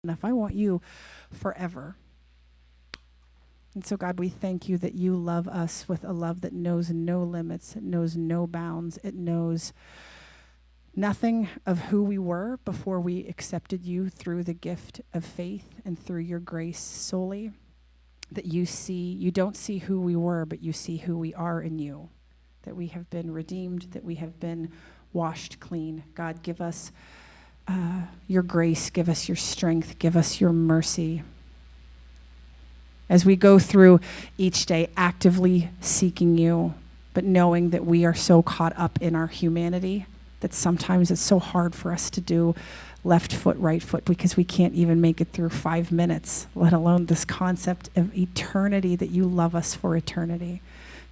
enough. I want you forever. And so, God, we thank you that you love us with a love that knows no limits, it knows no bounds, it knows nothing of who we were before we accepted you through the gift of faith and through your grace solely. That you don't see who we were, but you see who we are in you. That we have been redeemed, that we have been washed clean. God, give us your grace, give us your strength, give us your mercy. As we go through each day actively seeking you, but knowing that we are so caught up in our humanity that sometimes it's so hard for us to do left foot, right foot, because we can't even make it through 5 minutes, let alone this concept of eternity, that you love us for eternity.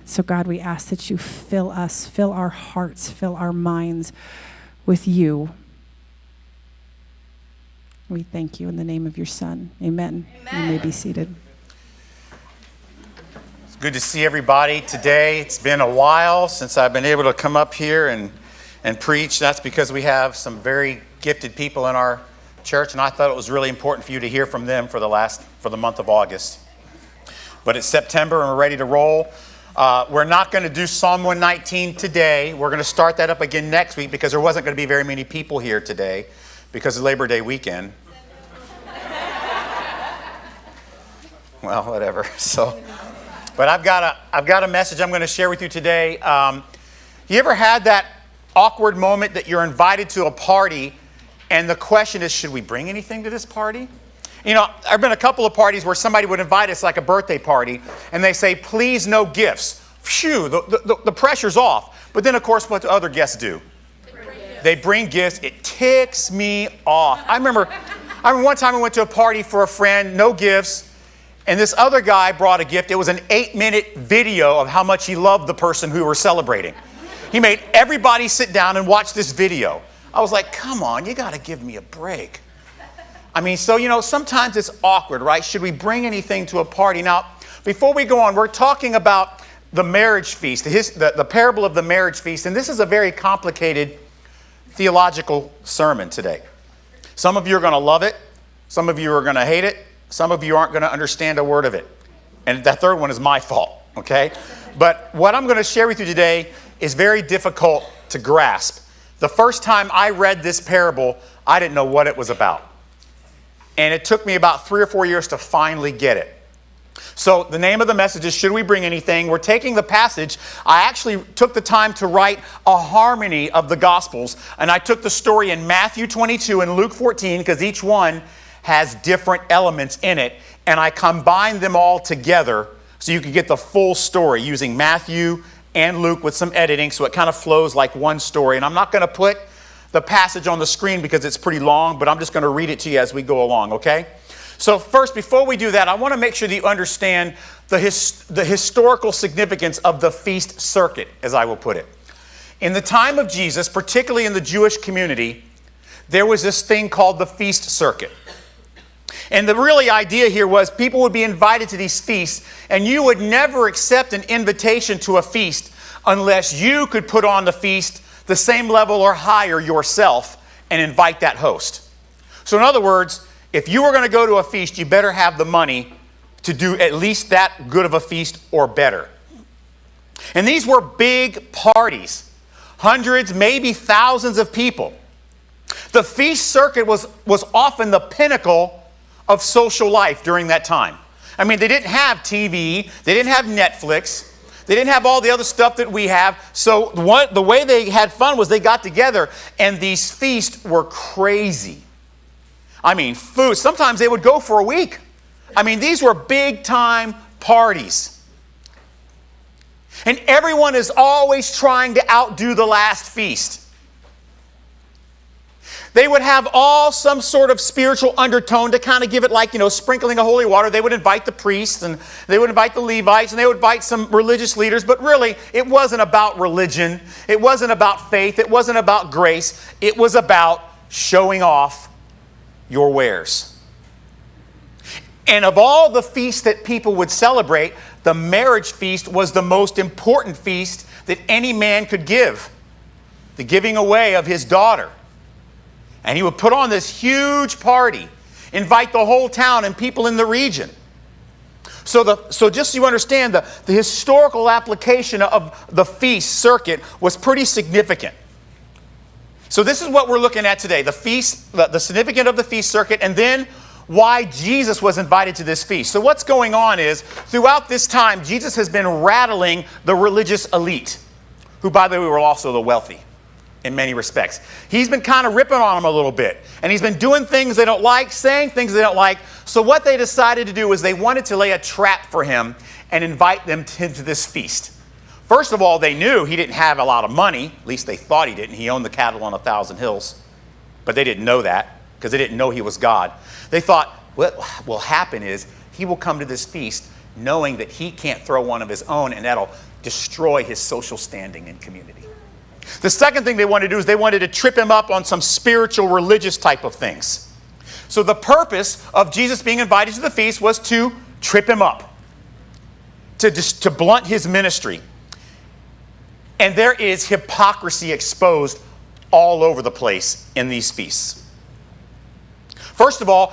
So God, we ask that you fill us, fill our hearts, fill our minds with you. We thank you in the name of your Son. Amen. You may be seated. It's good to see everybody today. It's been a while since I've been able to come up here and preach. That's because we have some very gifted people in our church, and I thought it was really important for you to hear from them for the month of August. But it's September and we're ready to roll. We're not going to do Psalm 119 today. We're going to start that up again next week because there wasn't going to be very many people here today because of Labor Day weekend. Well, whatever. But I've got a message I'm going to share with you today. You ever had that awkward moment that you're invited to a party and the question is, should we bring anything to this party? You know, I've been a couple of parties where somebody would invite us, like a birthday party, and they say, please, no gifts. Phew, the pressure's off. But then, of course, what do other guests do? They bring gifts. It ticks me off. I remember one time I went to a party for a friend, no gifts, and this other guy brought a gift. It was an 8-minute video of how much he loved the person who we were celebrating. He made everybody sit down and watch this video. I was like, come on, you got to give me a break. I mean, so, you know, sometimes it's awkward, right? Should we bring anything to a party? Now, before we go on, we're talking about the marriage feast, the parable of the marriage feast. And this is a very complicated theological sermon today. Some of you are going to love it. Some of you are going to hate it. Some of you aren't going to understand a word of it. And that third one is my fault, okay? But what I'm going to share with you today is very difficult to grasp. The first time I read this parable, I didn't know what it was about. And it took me about 3 or 4 years to finally get it. So the name of the message is, Should We Bring Anything? We're taking the passage. I actually took the time to write a harmony of the Gospels. And I took the story in Mathew 22 and Luke 14, because each one has different elements in it. And I combined them all together so you could get the full story using Matthew and Luke with some editing, so it kind of flows like one story. And I'm not going to put the passage on the screen because it's pretty long, but I'm just going to read it to you as we go along, okay? So first, before we do that, I want to make sure that you understand the historical significance of the feast circuit, as I will put it. In the time of Jesus, particularly in the Jewish community, there was this thing called the feast circuit. And the really idea here was people would be invited to these feasts, and you would never accept an invitation to a feast unless you could put on the feast the same level or higher yourself and invite that host. So in other words, if you were going to go to a feast, you better have the money to do at least that good of a feast or better. And these were big parties, hundreds, maybe thousands of people. The feast circuit was often the pinnacle of social life during that time. I mean, they didn't have TV, they didn't have Netflix, they didn't have all the other stuff that we have. So the way they had fun was they got together, and these feasts were crazy. I mean, food, sometimes they would go for a week. I mean, these were big time parties. And everyone is always trying to outdo the last feast. They would have some sort of spiritual undertone to kind of give it, like, you know, sprinkling of holy water. They would invite the priests, and they would invite the Levites, and they would invite some religious leaders. But really, it wasn't about religion. It wasn't about faith. It wasn't about grace. It was about showing off your wares. And of all the feasts that people would celebrate, the marriage feast was the most important feast that any man could give. The giving away of his daughter. And he would put on this huge party. invite the whole town and people in the region. So just so you understand, the historical application of the feast circuit was pretty significant. So this is what we're looking at today, the feast, the significance of the feast circuit, and then why Jesus was invited to this feast. So what's going on is, throughout this time, Jesus has been rattling the religious elite, who, by the way, were also the wealthy in many respects. He's been kind of ripping on them a little bit, and he's been doing things they don't like, saying things they don't like. So what they decided to do was they wanted to lay a trap for him and invite them into this feast. First of all, they knew he didn't have a lot of money. At least they thought he didn't. He owned the cattle on 1,000 hills. But they didn't know that because they didn't know he was God. They thought what will happen is he will come to this feast knowing that he can't throw one of his own, and that'll destroy his social standing in community. The second thing they wanted to do is they wanted to trip him up on some spiritual, religious type of things. So the purpose of Jesus being invited to the feast was to trip him up, to blunt his ministry. And there is hypocrisy exposed all over the place in these feasts. First of all,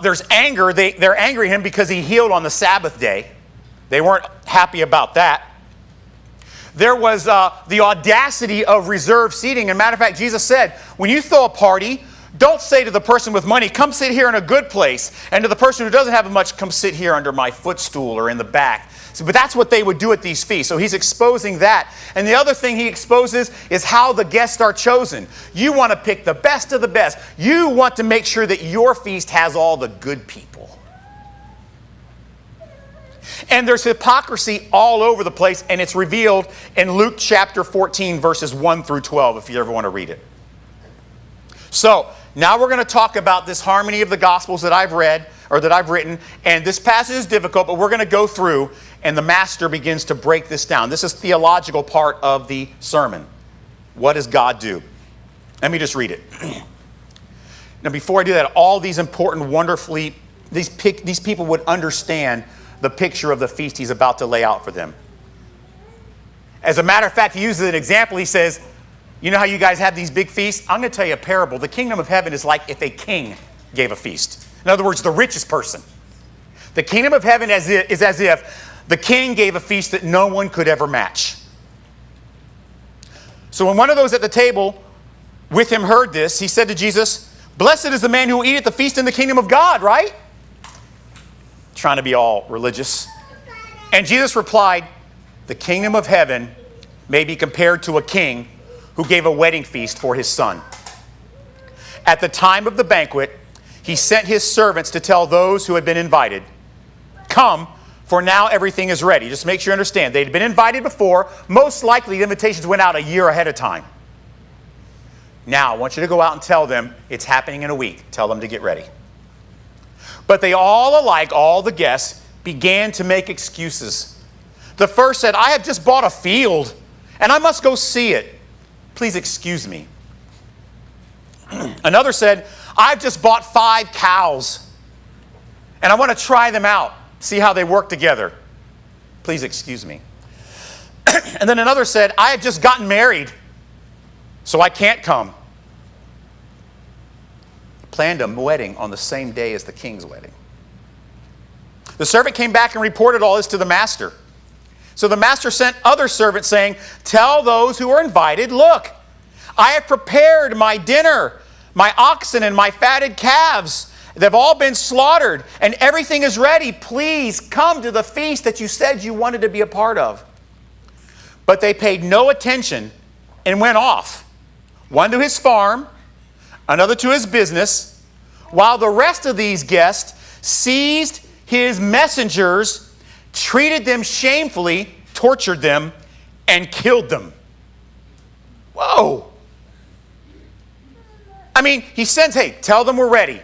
there's anger. They're angry at him because he healed on the Sabbath day. They weren't happy about that. There was the audacity of reserved seating. As a matter of fact, Jesus said, when you throw a party, don't say to the person with money, come sit here in a good place. And to the person who doesn't have much, come sit here under my footstool or in the back. So, but that's what they would do at these feasts. So he's exposing that. And the other thing he exposes is how the guests are chosen. You want to pick the best of the best. You want to make sure that your feast has all the good people. And there's hypocrisy all over the place, and it's revealed in Luke chapter 14, verses 1 through 12, if you ever want to read it. So, now we're going to talk about this harmony of the Gospels that I've read, or that I've written, and this passage is difficult, but we're going to go through, and the master begins to break this down. This is the theological part of the sermon. What does God do? Let me just read it. Now, before I do that, all these important, wonderfully, these people would understand the picture of the feast he's about to lay out for them. As a matter of fact, he uses an example. He says, you know how you guys have these big feasts? I'm going to tell you a parable. The kingdom of heaven is like if a king gave a feast. In other words, the richest person. The kingdom of heaven is as if the king gave a feast that no one could ever match. So when one of those at the table with him heard this, he said to Jesus, blessed is the man who will eat at the feast in the kingdom of God, right? Trying to be all religious. And Jesus replied, the kingdom of heaven may be compared to a king who gave a wedding feast for his son. At the time of the banquet, he sent his servants to tell those who had been invited, come, for now everything is ready. Just make sure you understand. They'd been invited before. Most likely the invitations went out a year ahead of time. Now, I want you to go out and tell them it's happening in a week. Tell them to get ready. But they all alike, all the guests, began to make excuses. The first said, I have just bought a field, and I must go see it. Please excuse me. Another said, I've just bought 5 cows, and I want to try them out, see how they work together. Please excuse me. And then another said, I have just gotten married, so I can't come. Planned a wedding on the same day as the king's wedding. The servant came back and reported all this to the master. So the master sent other servants saying, tell those who are invited, look, I have prepared my dinner, my oxen and my fatted calves. They've all been slaughtered and everything is ready. Please come to the feast that you said you wanted to be a part of. But they paid no attention and went off, one to his farm, another to his business, while the rest of these guests seized his messengers, treated them shamefully, tortured them, and killed them. Whoa. I mean, he sends, hey, tell them we're ready.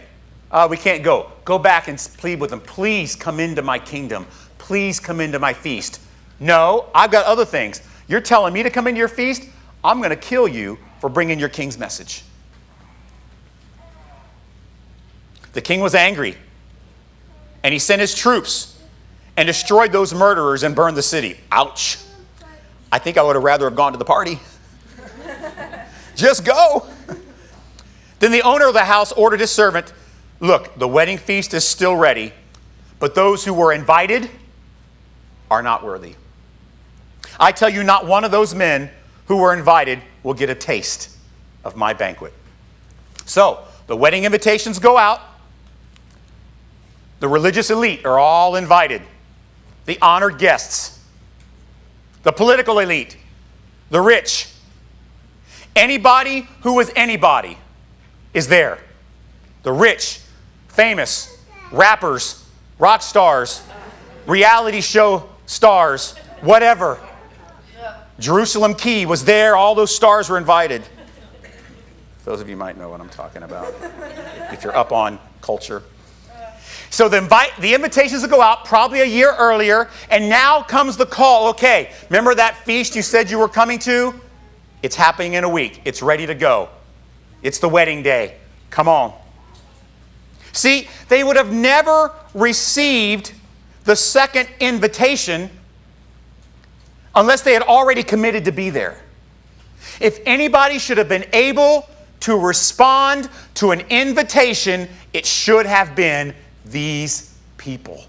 We can't go. Go back and plead with them. Please come into my kingdom. Please come into my feast. No, I've got other things. You're telling me to come into your feast? I'm going to kill you for bringing your king's message. The king was angry, and he sent his troops and destroyed those murderers and burned the city. Ouch. I think I would have rather have gone to the party. Just go. Then the owner of the house ordered his servant, look, the wedding feast is still ready, but those who were invited are not worthy. I tell you, not one of those men who were invited will get a taste of my banquet. So, the wedding invitations go out. The religious elite are all invited. The honored guests. The political elite. The rich. Anybody who was anybody is there. The rich, famous, rappers, rock stars, reality show stars, whatever. Jerusalem Key was there. All those stars were invited. Those of you might know what I'm talking about if you're up on culture. So the invitations will go out probably a year earlier, and now comes the call. Okay, remember that feast you said you were coming to? It's happening in a week. It's ready to go. It's the wedding day. Come on. See, they would have never received the second invitation unless they had already committed to be there. If anybody should have been able to respond to an invitation, it should have been these people.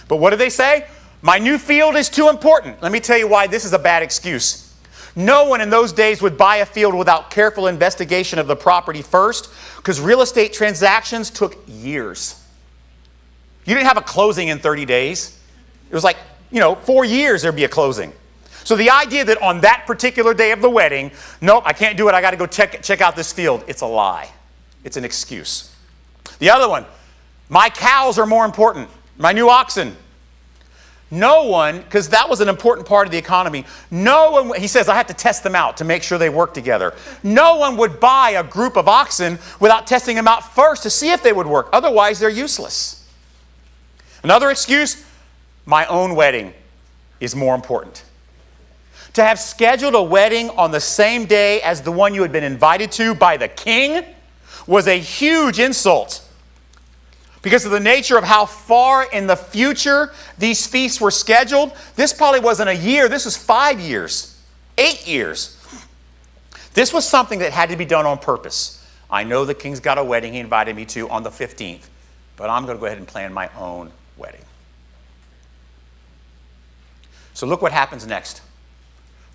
But what do they say? My new field is too important. Let me tell you why this is a bad excuse. No one in those days would buy a field without careful investigation of the property first, because real estate transactions took years. You didn't have a closing in 30 days. It was like, 4 years there'd be a closing. So the idea that on that particular day of the wedding, nope, I can't do it, I got to go check out this field, it's a lie. It's an excuse. The other one, my cows are more important, my new oxen. No one, because that was an important part of the economy, he says, I have to test them out to make sure they work together. No one would buy a group of oxen without testing them out first to see if they would work. Otherwise, they're useless. Another excuse, my own wedding is more important. To have scheduled a wedding on the same day as the one you had been invited to by the king was a huge insult. Because of the nature of how far in the future these feasts were scheduled, this probably wasn't a year, this was 5 years, 8 years. This was something that had to be done on purpose. I know the king's got a wedding he invited me to on the 15th, but I'm going to go ahead and plan my own wedding. So look what happens next.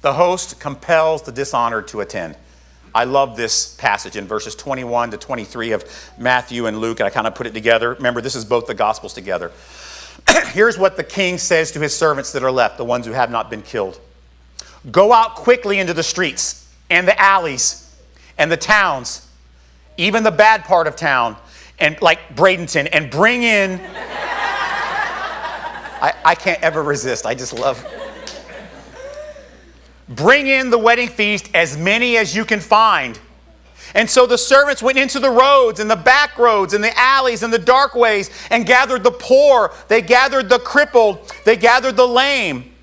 The host compels the dishonored to attend. I love this passage in verses 21 to 23 of Matthew and Luke, and I kind of put it together. Remember, this is both the Gospels together. Here's what the king says to his servants that are left, the ones who have not been killed. Go out quickly into the streets and the alleys and the towns, even the bad part of town, and like Bradenton, and bring in... I can't ever resist. I just love... Bring in the wedding feast, as many as you can find. And so the servants went into the roads and the back roads and the alleys and the dark ways and gathered the poor. They gathered the crippled. They gathered the lame.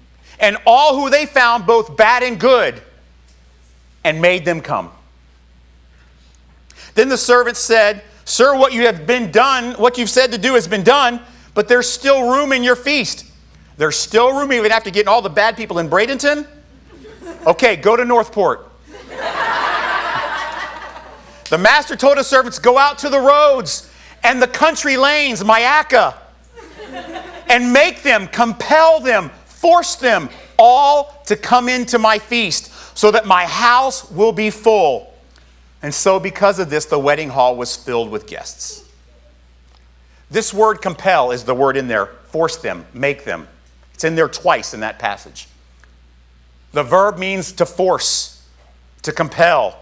And all who they found, both bad and good, and made them come. Then the servants said, Sir, what you've said to do has been done, but there's still room in your feast. There's still room even after getting all the bad people in Bradenton? Okay, go to Northport. The master told his servants, go out to the roads and the country lanes, Myaka, and make them, compel them, force them all to come into my feast so that my house will be full. And so because of this, the wedding hall was filled with guests. This word compel is the word in there. Force them, make them. It's in there twice in that passage. The verb means to force, to compel.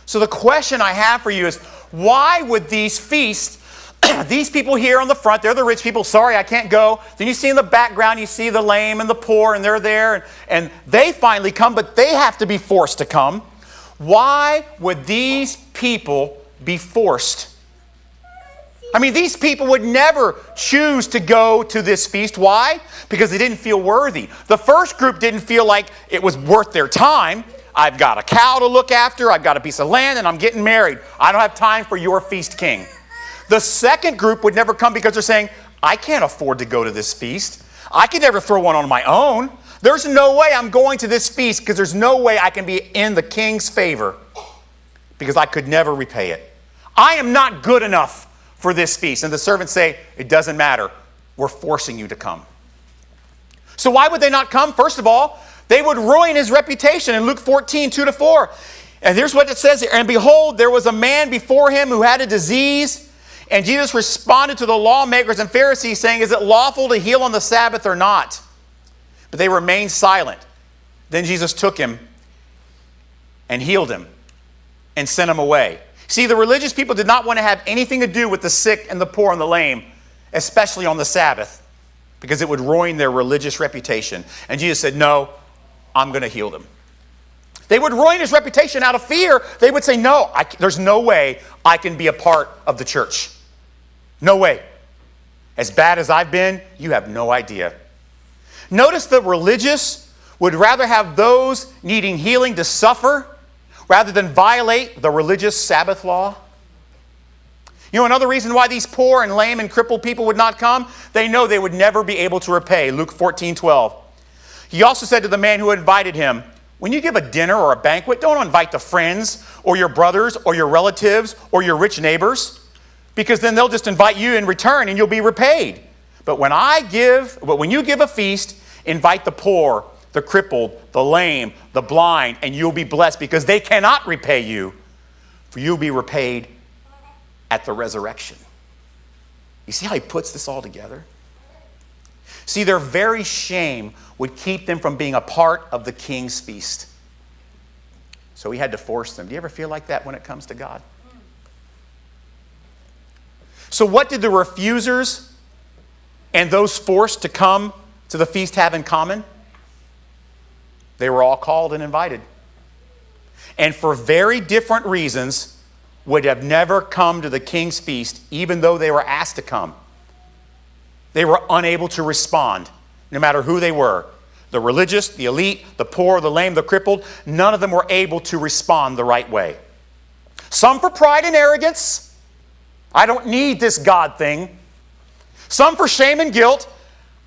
So the question I have for you is, why would these feasts, these people here on the front, they're the rich people, sorry, I can't go. Then you see in the background, you see the lame and the poor, and they're there, and they finally come, but they have to be forced to come. Why would these people be forced? I mean, these people would never choose to go to this feast. Why? Because they didn't feel worthy. The first group didn't feel like it was worth their time. I've got a cow to look after, I've got a piece of land, and I'm getting married. I don't have time for your feast, king. The second group would never come because they're saying, I can't afford to go to this feast. I can never throw one on my own. There's no way I'm going to this feast because there's no way I can be in the king's favor because I could never repay it. I am not good enough for this feast. And the servants say, it doesn't matter. We're forcing you to come. So why would they not come? First of all, they would ruin his reputation in Luke 14, 2-4. And here's what it says here. And behold, there was a man before him who had a disease. And Jesus responded to the lawmakers and Pharisees, saying, is it lawful to heal on the Sabbath or not? But they remained silent. Then Jesus took him and healed him and sent him away. See, the religious people did not want to have anything to do with the sick and the poor and the lame, especially on the Sabbath, because it would ruin their religious reputation. And Jesus said, no, I'm going to heal them. They would ruin his reputation out of fear. They would say, no, there's no way I can be a part of the church. No way. As bad as I've been, you have no idea. Notice the religious would rather have those needing healing to suffer rather than violate the religious Sabbath law. You know, another reason why these poor and lame and crippled people would not come, they know they would never be able to repay. Luke 14:12. He also said to the man who invited him, when you give a dinner or a banquet, don't invite the friends or your brothers or your relatives or your rich neighbors, because then they'll just invite you in return and you'll be repaid. But when you give a feast, invite the poor, the crippled, the lame, the blind, and you'll be blessed, because they cannot repay you, for you'll be repaid at the resurrection. You see how he puts this all together? See, their very shame would keep them from being a part of the king's feast. So he had to force them. Do you ever feel like that when it comes to God? So what did the refusers and those forced to come to the feast have in common? They were all called and invited. And for very different reasons would have never come to the king's feast, even though they were asked to come. They were unable to respond, no matter who they were. The religious, the elite, the poor, the lame, the crippled, none of them were able to respond the right way. Some for pride and arrogance. I don't need this God thing. Some for shame and guilt.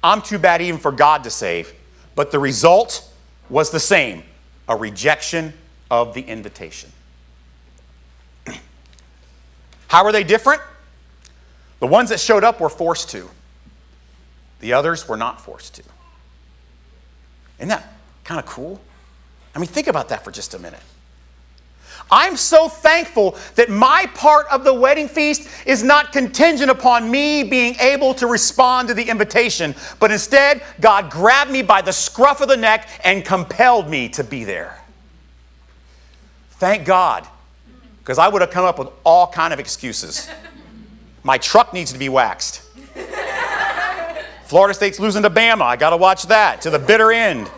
I'm too bad even for God to save. But the result was the same, a rejection of the invitation. How are they different? The ones that showed up were forced to. The others were not forced to. Isn't that kind of cool? I mean, think about that for just a minute. I'm so thankful that my part of the wedding feast is not contingent upon me being able to respond to the invitation, but instead, God grabbed me by the scruff of the neck and compelled me to be there. Thank God, because I would have come up with all kind of excuses. My truck needs to be waxed. Florida State's losing to Bama. I got to watch that to the bitter end.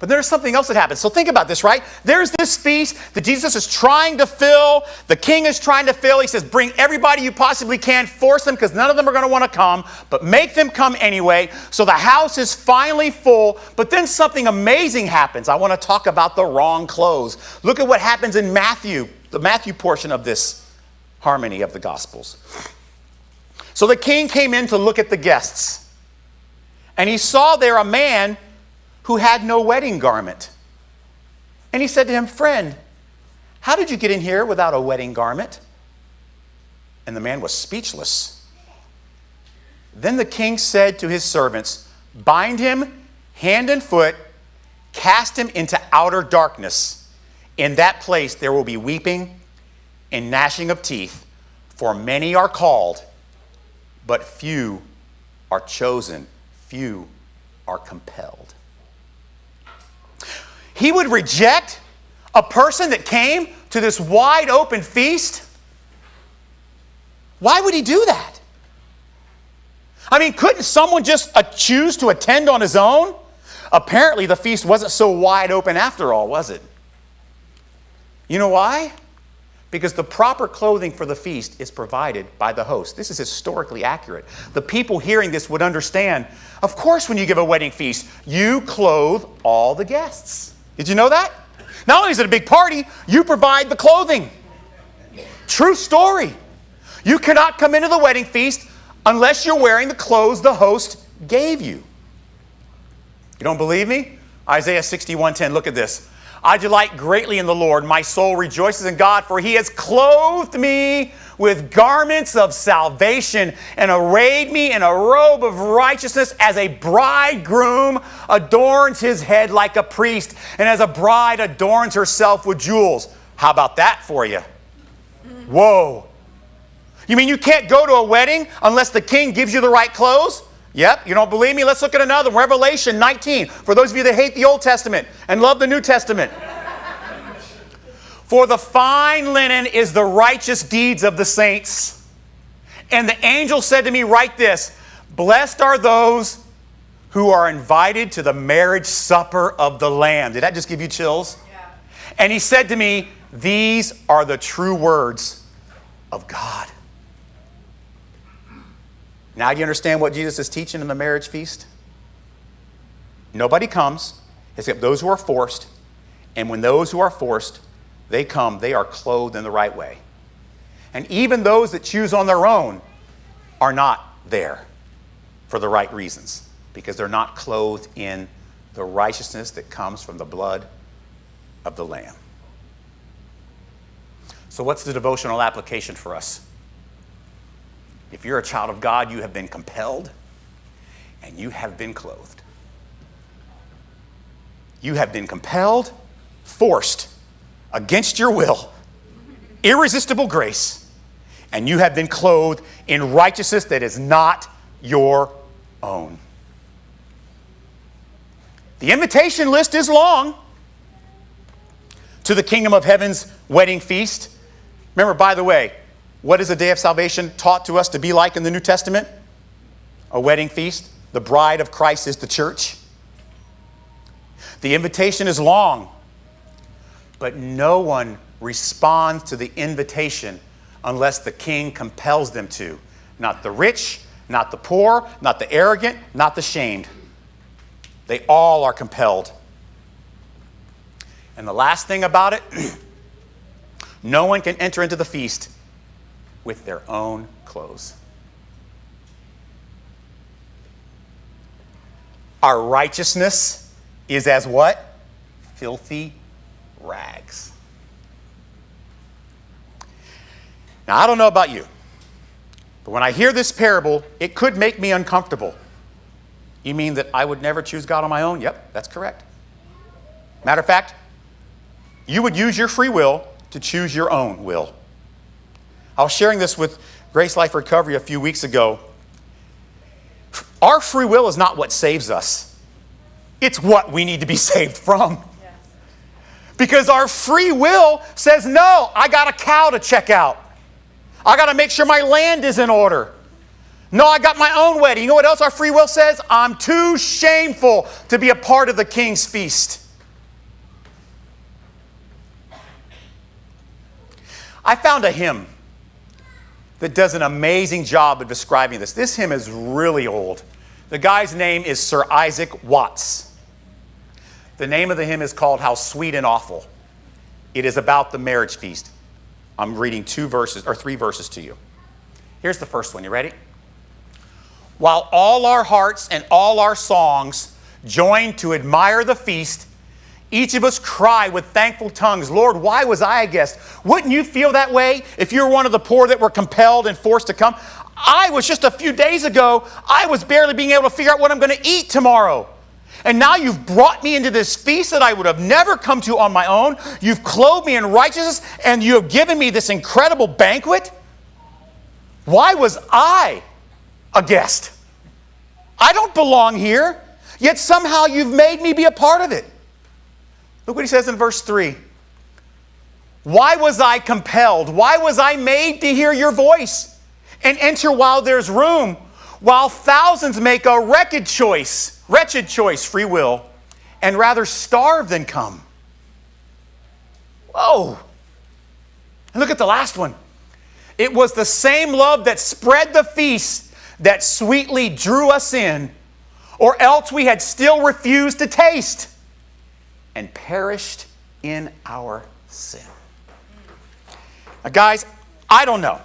But there's something else that happens. So think about this, right? There's this feast that Jesus is trying to fill. The king is trying to fill. He says, bring everybody you possibly can. Force them, because none of them are going to want to come. But make them come anyway. So the house is finally full. But then something amazing happens. I want to talk about the wrong clothes. Look at what happens in Matthew, the Matthew portion of this harmony of the Gospels. So the king came in to look at the guests. And he saw there a man who had no wedding garment. And he said to him, friend, how did you get in here without a wedding garment? And the man was speechless. Then the king said to his servants, bind him hand and foot, cast him into outer darkness. In that place there will be weeping and gnashing of teeth, for many are called, but few are chosen, few are compelled. He would reject a person that came to this wide open feast? Why would he do that? I mean, couldn't someone just choose to attend on his own? Apparently the feast wasn't so wide open after all, was it? You know why? Because the proper clothing for the feast is provided by the host. This is historically accurate. The people hearing this would understand, of course, when you give a wedding feast, you clothe all the guests. Did you know that? Not only is it a big party, you provide the clothing. True story. You cannot come into the wedding feast unless you're wearing the clothes the host gave you. You don't believe me? Isaiah 61:10, look at this. I delight greatly in the Lord. My soul rejoices in God, for he has clothed me with garments of salvation and arrayed me in a robe of righteousness, as a bridegroom adorns his head like a priest, and as a bride adorns herself with jewels. How about that for you? Whoa. You mean you can't go to a wedding unless the king gives you the right clothes? Yep. You don't believe me? Let's look at another. Revelation 19. For those of you that hate the Old Testament and love the New Testament. For the fine linen is the righteous deeds of the saints. And the angel said to me, write this: blessed are those who are invited to the marriage supper of the Lamb. Did that just give you chills? Yeah. And he said to me, these are the true words of God. Now do you understand what Jesus is teaching in the marriage feast? Nobody comes except those who are forced. And when those who are forced, they come, they are clothed in the right way. And even those that choose on their own are not there for the right reasons, because they're not clothed in the righteousness that comes from the blood of the Lamb. So what's the devotional application for us? If you're a child of God, you have been compelled and you have been clothed. You have been compelled, forced, against your will, irresistible grace, and you have been clothed in righteousness that is not your own. The invitation list is long to the kingdom of heaven's wedding feast. Remember, by the way, what is the day of salvation taught to us to be like in the New Testament? A wedding feast. The bride of Christ is the church. The invitation is long, but no one responds to the invitation unless the king compels them to. Not the rich, not the poor, not the arrogant, not the shamed. They all are compelled. And the last thing about it, no one can enter into the feast with their own clothes. Our righteousness is as what? Filthy rags. Now, I don't know about you, but when I hear this parable, it could make me uncomfortable. You mean that I would never choose God on my own? Yep, that's correct. Matter of fact, you would use your free will to choose your own will. I was sharing this with GraceLife Recovery a few weeks ago. Our free will is not what saves us. It's what we need to be saved from. Yes. Because our free will says, no, I got a cow to check out. I got to make sure my land is in order. No, I got my own wedding. You know what else our free will says? I'm too shameful to be a part of the king's feast. I found a hymn that does an amazing job of describing this. This hymn is really old. The guy's name is Sir Isaac Watts. The name of the hymn is called How Sweet and Awful. It is about the marriage feast. I'm reading 3 verses to you. Here's the first one. You ready? While all our hearts and all our songs join to admire the feast, each of us cry with thankful tongues, Lord, why was I a guest? Wouldn't you feel that way if you were one of the poor that were compelled and forced to come? I was just a few days ago, I was barely being able to figure out what I'm going to eat tomorrow. And now you've brought me into this feast that I would have never come to on my own. You've clothed me in righteousness, and you have given me this incredible banquet. Why was I a guest? I don't belong here, yet somehow you've made me be a part of it. Look what he says in verse 3. Why was I compelled? Why was I made to hear your voice and enter while there's room, while thousands make a wretched choice, free will, and rather starve than come? Whoa. And look at the last one. It was the same love that spread the feast that sweetly drew us in, or else we had still refused to taste and perished in our sin. Now, guys, I don't know,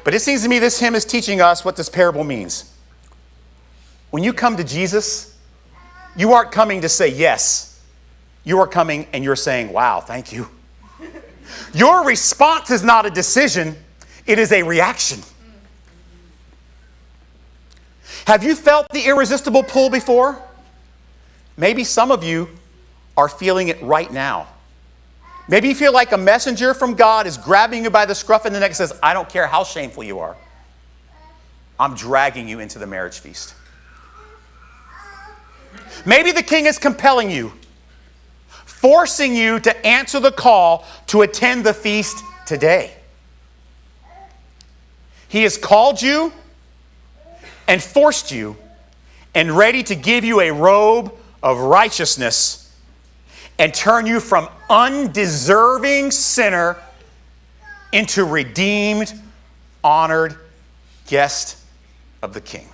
but it seems to me this hymn is teaching us what this parable means. When you come to Jesus, you aren't coming to say yes. you are coming and you're saying, wow, thank you. Your response is not a decision, it is a reaction. Have you felt the irresistible pull before? Maybe some of you are feeling it right now. Maybe you feel like a messenger from God is grabbing you by the scruff of the neck and says, I don't care how shameful you are. I'm dragging you into the marriage feast. Maybe the king is compelling you, forcing you to answer the call to attend the feast today. He has called you and forced you and ready to give you a robe of righteousness and turn you from undeserving sinner into redeemed, honored guest of the King.